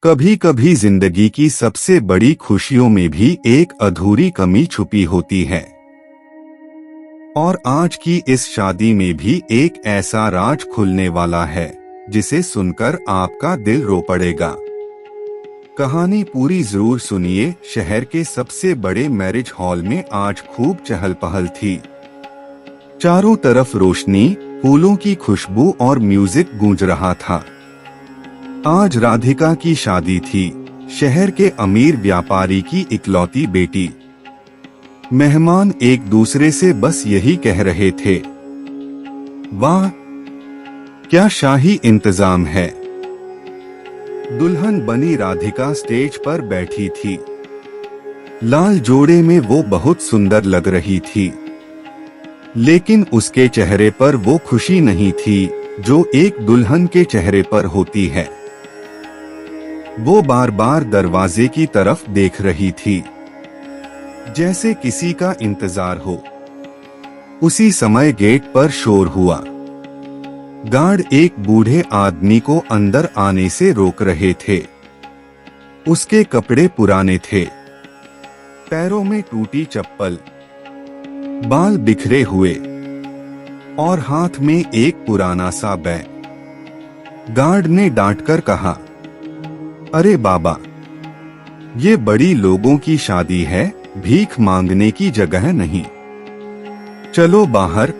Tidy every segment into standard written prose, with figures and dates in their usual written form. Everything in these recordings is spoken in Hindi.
कभी कभी जिंदगी की सबसे बड़ी खुशियों में भी एक अधूरी कमी छुपी होती है। और आज की इस शादी में भी एक ऐसा राज खुलने वाला है जिसे सुनकर आपका दिल रो पड़ेगा। कहानी पूरी जरूर सुनिए। शहर के सबसे बड़े मैरिज हॉल में आज खूब चहल पहल थी। चारों तरफ रोशनी, फूलों की खुशबू और म्यूजिक गूंज रहा था। आज राधिका की शादी थी, शहर के अमीर व्यापारी की इकलौती बेटी। मेहमान एक दूसरे से बस यही कह रहे थे, वाह क्या शाही इंतजाम है। दुल्हन बनी राधिका स्टेज पर बैठी थी। लाल जोड़े में वो बहुत सुंदर लग रही थी, लेकिन उसके चेहरे पर वो खुशी नहीं थी जो एक दुल्हन के चेहरे पर होती है। वो बार बार दरवाजे की तरफ देख रही थी, जैसे किसी का इंतजार हो। उसी समय गेट पर शोर हुआ। गार्ड एक बूढ़े आदमी को अंदर आने से रोक रहे थे। उसके कपड़े पुराने थे, पैरों में टूटी चप्पल, बाल बिखरे हुए और हाथ में एक पुराना सा बैग। गार्ड ने डांटकर कहा, अरे बाबा, ये बड़ी लोगों की शादी है, भीख मांगने की जगह नहीं। चलो बाहर।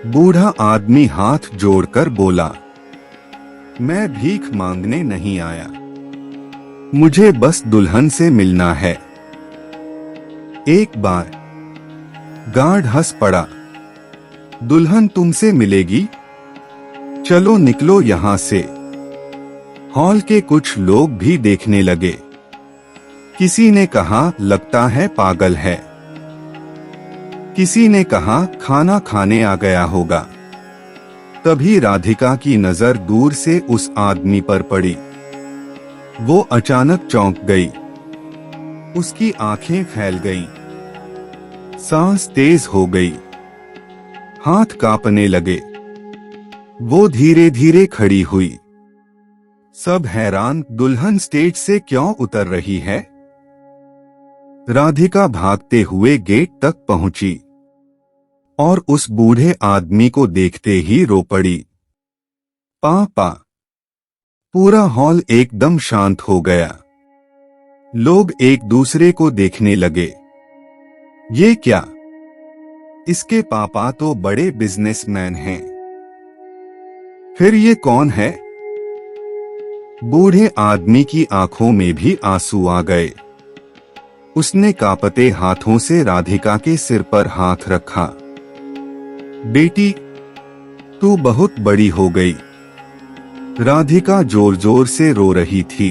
बूढ़ा आदमी हाथ जोड़कर बोला, मैं भीख मांगने नहीं आया, मुझे बस दुल्हन से मिलना है। एक बार गार्ड हंस पड़ा, दुल्हन तुमसे मिलेगी? चलो निकलो यहां से। हॉल के कुछ लोग भी देखने लगे। किसी ने कहा, लगता है पागल है। किसी ने कहा, खाना खाने आ गया होगा। तभी राधिका की नजर दूर से उस आदमी पर पड़ी। वो अचानक चौंक गई। उसकी आंखें फैल गईं, सांस तेज हो गई, हाथ कांपने लगे। वो धीरे धीरे खड़ी हुई। सब हैरान, दुल्हन स्टेज से क्यों उतर रही है? राधिका भागते हुए गेट तक पहुंची और उस बूढ़े आदमी को देखते ही रो पड़ी। पापा। पूरा हॉल एकदम शांत हो गया। लोग एक दूसरे को देखने लगे। ये क्या? इसके पापा तो बड़े बिजनेसमैन हैं। फिर ये कौन है? बूढ़े आदमी की आंखों में भी आंसू आ गए। उसने कांपते हाथों से राधिका के सिर पर हाथ रखा। बेटी, तू बहुत बड़ी हो गई। राधिका जोर जोर से रो रही थी।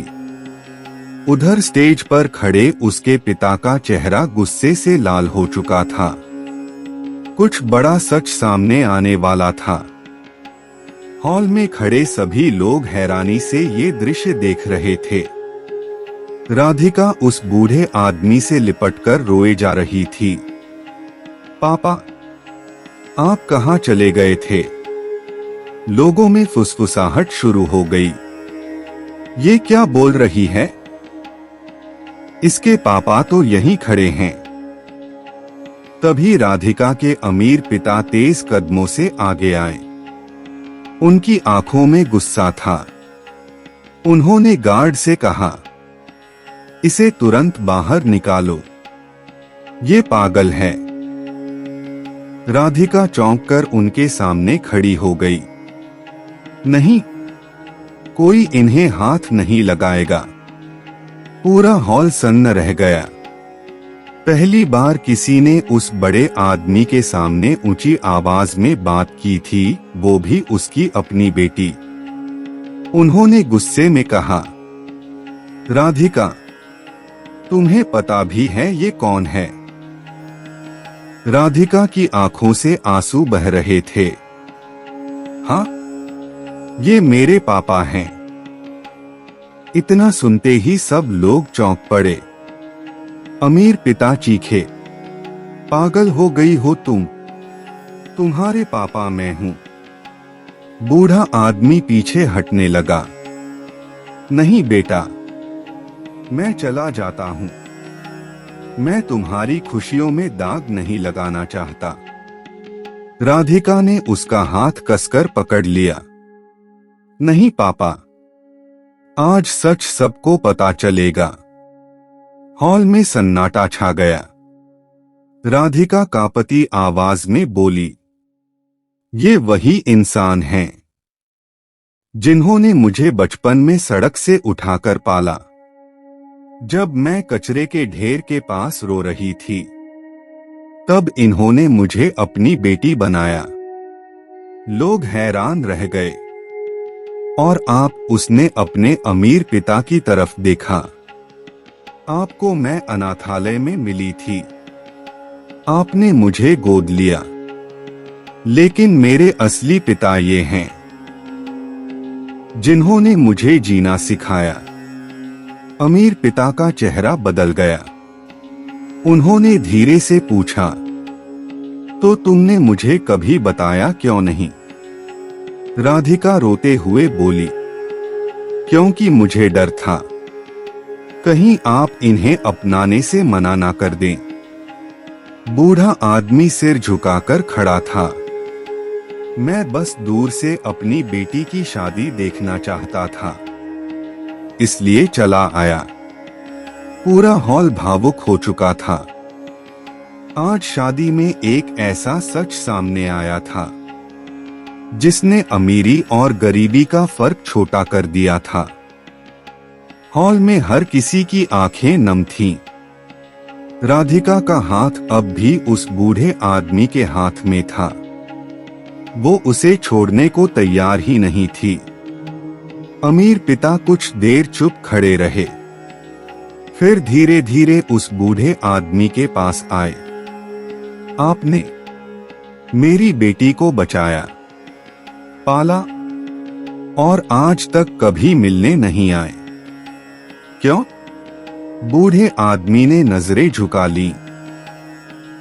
उधर स्टेज पर खड़े उसके पिता का चेहरा गुस्से से लाल हो चुका था। कुछ बड़ा सच सामने आने वाला था। हॉल में खड़े सभी लोग हैरानी से ये दृश्य देख रहे थे। राधिका उस बूढ़े आदमी से लिपटकर रोए जा रही थी। पापा, आप कहाँ चले गए थे? लोगों में फुसफुसाहट शुरू हो गई। ये क्या बोल रही है? इसके पापा तो यहीं खड़े हैं। तभी राधिका के अमीर पिता तेज कदमों से आगे आए। उनकी आंखों में गुस्सा था। उन्होंने गार्ड से कहा, इसे तुरंत बाहर निकालो, ये पागल है। राधिका चौंककर उनके सामने खड़ी हो गई। नहीं, कोई इन्हें हाथ नहीं लगाएगा। पूरा हॉल सन्न रह गया। पहली बार किसी ने उस बड़े आदमी के सामने ऊंची आवाज में बात की थी, वो भी उसकी अपनी बेटी। उन्होंने गुस्से में कहा, राधिका, तुम्हें पता भी है ये कौन है? राधिका की आंखों से आंसू बह रहे थे। हाँ, ये मेरे पापा हैं। इतना सुनते ही सब लोग चौंक पड़े। अमीर पिता चीखे, पागल हो गई हो तुम, तुम्हारे पापा मैं हूं। बूढ़ा आदमी पीछे हटने लगा। नहीं बेटा, मैं चला जाता हूँ। मैं तुम्हारी खुशियों में दाग नहीं लगाना चाहता। राधिका ने उसका हाथ कसकर पकड़ लिया। नहीं पापा, आज सच सबको पता चलेगा। हॉल में सन्नाटा छा गया। राधिका कांपती आवाज में बोली, ये वही इंसान हैं जिन्होंने मुझे बचपन में सड़क से उठाकर पाला। जब मैं कचरे के ढेर के पास रो रही थी, तब इन्होंने मुझे अपनी बेटी बनाया। लोग हैरान रह गए। और आप, उसने अपने अमीर पिता की तरफ देखा। आपको मैं अनाथालय में मिली थी। आपने मुझे गोद लिया। लेकिन मेरे असली पिता ये हैं जिन्होंने मुझे जीना सिखाया। अमीर पिता का चेहरा बदल गया। उन्होंने धीरे से पूछा, तो तुमने मुझे कभी बताया क्यों नहीं? राधिका रोते हुए बोली, क्योंकि मुझे डर था कहीं आप इन्हें अपनाने से मना ना कर दें। बूढ़ा आदमी सिर झुकाकर खड़ा था। मैं बस दूर से अपनी बेटी की शादी देखना चाहता था, इसलिए चला आया। पूरा हॉल भावुक हो चुका था। आज शादी में एक ऐसा सच सामने आया था जिसने अमीरी और गरीबी का फर्क छोटा कर दिया था। हॉल में हर किसी की आंखें नम थीं। राधिका का हाथ अब भी उस बूढ़े आदमी के हाथ में था। वो उसे छोड़ने को तैयार ही नहीं थी। अमीर पिता कुछ देर चुप खड़े रहे, फिर धीरे धीरे उस बूढ़े आदमी के पास आए। आपने मेरी बेटी को बचाया, पाला और आज तक कभी मिलने नहीं आए। क्यों? बूढ़े आदमी ने नजरें झुका ली।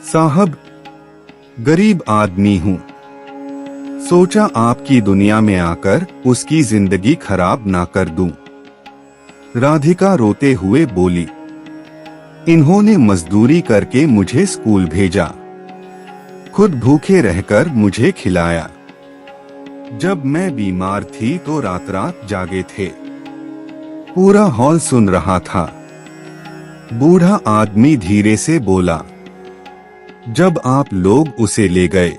साहब, गरीब आदमी हूं। सोचा आपकी दुनिया में आकर उसकी जिंदगी खराब ना कर दूं। राधिका रोते हुए बोली, इन्होंने मजदूरी करके मुझे स्कूल भेजा, खुद भूखे रहकर मुझे खिलाया। जब मैं बीमार थी तो रात रात जागे थे। पूरा हॉल सुन रहा था। बूढ़ा आदमी धीरे से बोला, जब आप लोग उसे ले गए,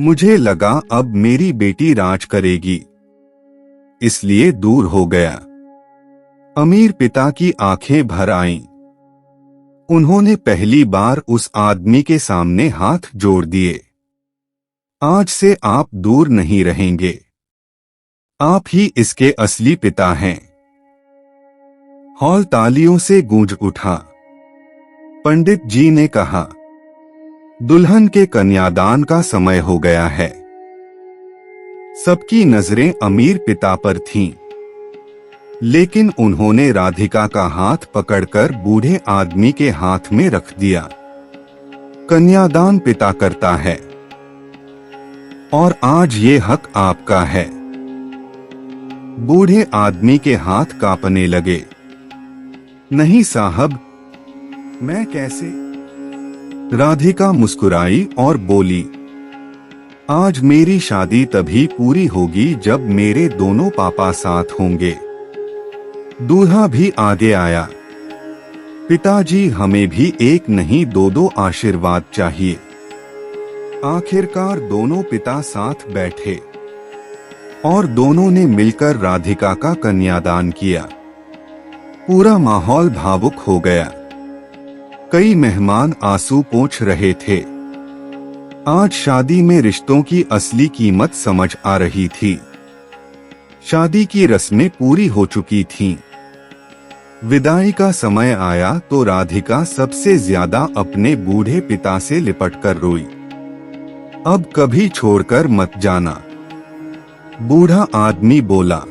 मुझे लगा अब मेरी बेटी राज करेगी, इसलिए दूर हो गया। अमीर पिता की आंखें भर आईं। उन्होंने पहली बार उस आदमी के सामने हाथ जोड़ दिए। आज से आप दूर नहीं रहेंगे। आप ही इसके असली पिता हैं। हॉल तालियों से गूंज उठा। पंडित जी ने कहा, दुल्हन के कन्यादान का समय हो गया है। सबकी नजरें अमीर पिता पर थीं, लेकिन उन्होंने राधिका का हाथ पकड़कर बूढ़े आदमी के हाथ में रख दिया। कन्यादान पिता करता है और आज ये हक आपका है। बूढ़े आदमी के हाथ कांपने लगे। नहीं साहब, मैं कैसे? राधिका मुस्कुराई और बोली, आज मेरी शादी तभी पूरी होगी जब मेरे दोनों पापा साथ होंगे। दूल्हा भी आगे आया। पिताजी, हमें भी एक नहीं दो आशीर्वाद चाहिए। आखिरकार दोनों पिता साथ बैठे और दोनों ने मिलकर राधिका का कन्यादान किया। पूरा माहौल भावुक हो गया। कई मेहमान आंसू पोंछ रहे थे। आज शादी में रिश्तों की असली कीमत समझ आ रही थी। शादी की रस्में पूरी हो चुकी थीं। विदाई का समय आया तो राधिका सबसे ज्यादा अपने बूढ़े पिता से लिपटकर रोई। अब कभी छोड़कर मत जाना। बूढ़ा आदमी बोला,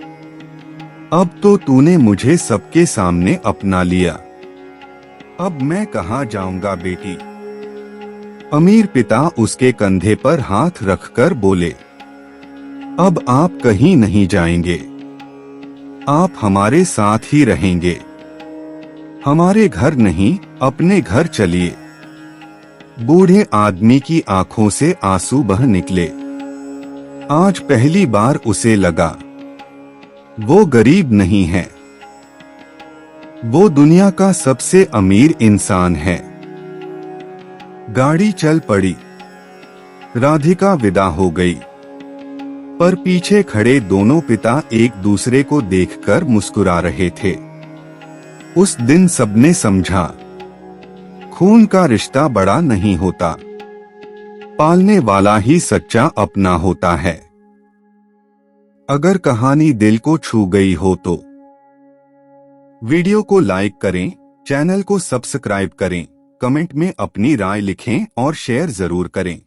अब तो तूने मुझे सबके सामने अपना लिया। अब मैं कहाँ जाऊंगा बेटी? अमीर पिता उसके कंधे पर हाथ रखकर बोले, अब आप कहीं नहीं जाएंगे। आप हमारे साथ ही रहेंगे। हमारे घर नहीं, अपने घर चलिए। बूढ़े आदमी की आंखों से आंसू बह निकले। आज पहली बार उसे लगा वो गरीब नहीं है, वो दुनिया का सबसे अमीर इंसान है। गाड़ी चल पड़ी। राधिका विदा हो गई, पर पीछे खड़े दोनों पिता एक दूसरे को देखकर मुस्कुरा रहे थे। उस दिन सबने समझा, खून का रिश्ता बड़ा नहीं होता, पालने वाला ही सच्चा अपना होता है। अगर कहानी दिल को छू गई हो तो वीडियो को लाइक करें, चैनल को सब्सक्राइब करें, कमेंट में अपनी राय लिखें और शेयर जरूर करें।